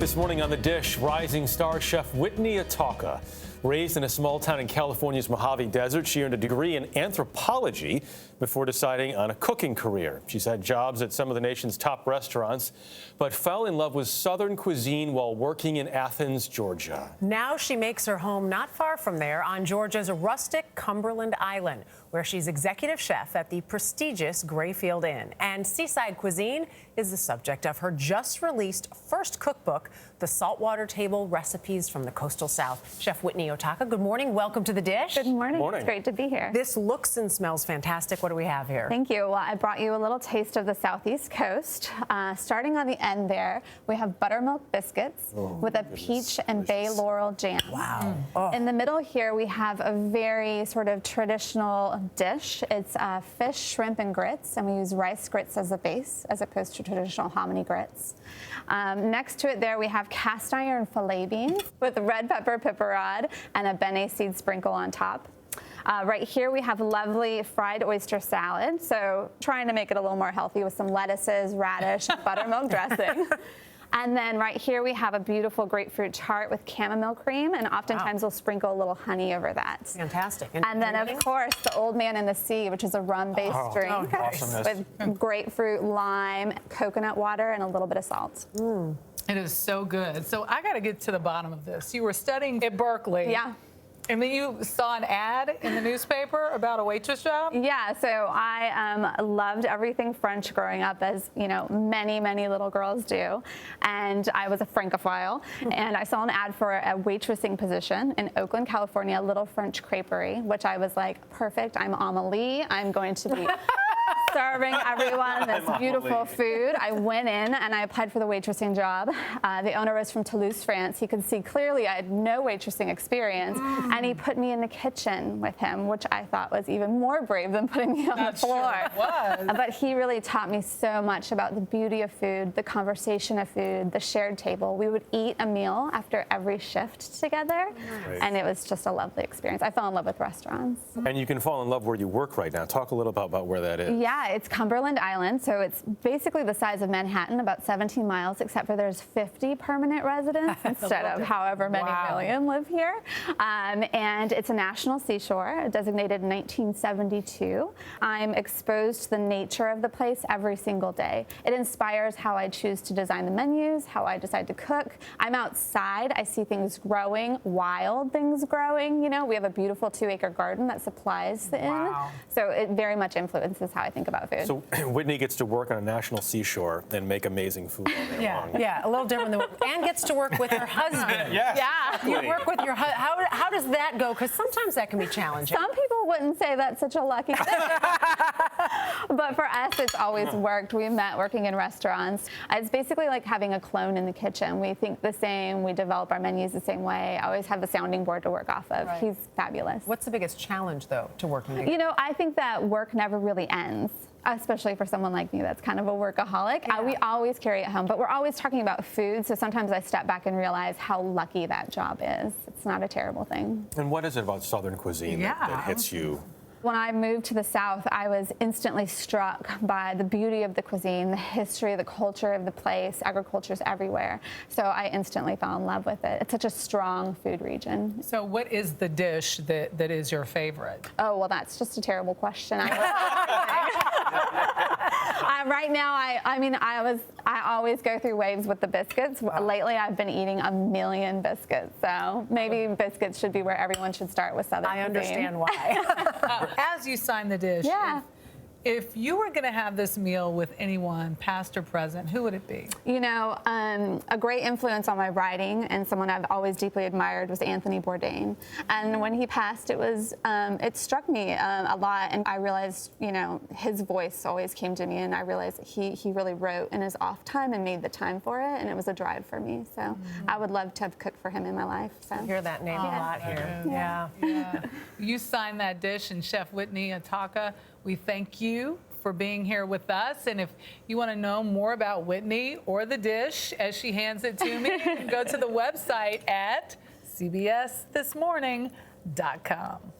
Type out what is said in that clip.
This morning on The Dish, rising star chef Whitney Otawka. Raised in a small town in California's Mojave Desert, she earned a degree in anthropology before deciding on a cooking career. She's had jobs at some of the nation's top restaurants, but fell in love with Southern cuisine while working in Athens, Georgia. Now she makes her home not far from there on Georgia's rustic Cumberland Island, where she's executive chef at the prestigious Greyfield Inn. And seaside cuisine is the subject of her just-released first cookbook, The Saltwater Table: Recipes from the Coastal South. Chef Whitney Otawka, good morning. Welcome to The Dish. Good morning. Morning. It's great to be here. This looks and smells fantastic. What do we have here? Thank you. Well, I brought you a little taste of the Southeast Coast. Starting on the end there, we have buttermilk biscuits with a peach and bay laurel jam. Wow. Oh. In the middle here, we have a very sort of traditional dish. It's fish, shrimp, and grits, and we use rice grits as a base, as opposed to traditional hominy grits. Next to it there, we have cast iron filet beans with red pepper piperade and a bene seed sprinkle on top. Right here we have lovely fried oyster salad, so trying to make it a little more healthy with some lettuces, radish, buttermilk dressing. And then right here we have a beautiful grapefruit tart with chamomile cream, and oftentimes we'll sprinkle a little honey over that. Fantastic. And then, of course, the Old Man in the Sea, which is a rum-based drink with grapefruit, lime, coconut water, and a little bit of salt. It is so good. So I got to get to the bottom of this. You were studying at Berkeley. Yeah. And then you saw an ad in the newspaper about a waitress job? Yeah, so I loved everything French growing up, as you know, many, many little girls do. And I was a Francophile, and I saw an ad for a waitressing position in Oakland, California, Little French Creperie, which I was like, perfect, I'm Amelie, I'm going to be serving everyone this beautiful food. I went in and I applied for the waitressing job. The owner was from Toulouse, France. He could see clearly I had no waitressing experience, and he put me in the kitchen with him, which I thought was even more brave than putting me on the floor. Sure it was. But he really taught me so much about the beauty of food, the conversation of food, the shared table. We would eat a meal after every shift together, and it was just a lovely experience. I fell in love with restaurants. And you can fall in love where you work right now. Talk a little about where that is. Yeah, it's Cumberland Island, so it's basically the size of Manhattan, about 17 miles, except for there's 50 permanent residents instead of however many million live here. And it's a national seashore, designated in 1972. I'm exposed to the nature of the place every single day. It inspires how I choose to design the menus, how I decide to cook. I'm outside, I see things growing, wild things growing. You know, we have a beautiful 2-acre garden that supplies the inn. So it very much influences how I think about food. So Whitney gets to work on a national seashore and make amazing food all day long. Yeah, a little different than and gets to work with her husband. Yes, Yeah. exactly. You work with your husband. How does that go? Because sometimes that can be challenging. Some people wouldn't say that's such a lucky thing. But for us, it's always worked. We met working in restaurants. It's basically like having a clone in the kitchen. We think the same. We develop our menus the same way. I always have the sounding board to work off of. Right. He's fabulous. What's the biggest challenge, though, to working together? You know, I think that work never really ends, especially for someone like me that's kind of a workaholic. Yeah. We always carry it home, but we're always talking about food, so sometimes I step back and realize how lucky that job is. It's not a terrible thing. And what is it about Southern cuisine that hits you? When I moved to the South, I was instantly struck by the beauty of the cuisine, the history, the culture of the place. Agriculture's everywhere. So I instantly fell in love with it. It's such a strong food region. So what is the dish that is your favorite? Oh, well, that's just a terrible question. Right now, I always go through waves with the biscuits. Lately, I've been eating a million biscuits. So maybe biscuits should be where everyone should start with Southern cuisine. I understand why. As you sign the dish, if you were going to have this meal with anyone, past or present, who would it be? You know, a great influence on my writing and someone I've always deeply admired was Anthony Bourdain. And when he passed, it struck me a lot. And I realized, you know, his voice always came to me. And I realized he really wrote in his off time and made the time for it. And it was a drive for me. So I would love to have cooked for him in my life. So. I hear that name a lot here. Yeah. You signed that dish, and Chef Whitney Otawka, we thank you for being here with us. And if you want to know more about Whitney or the dish as she hands it to me, you can go to the website at cbsthismorning.com.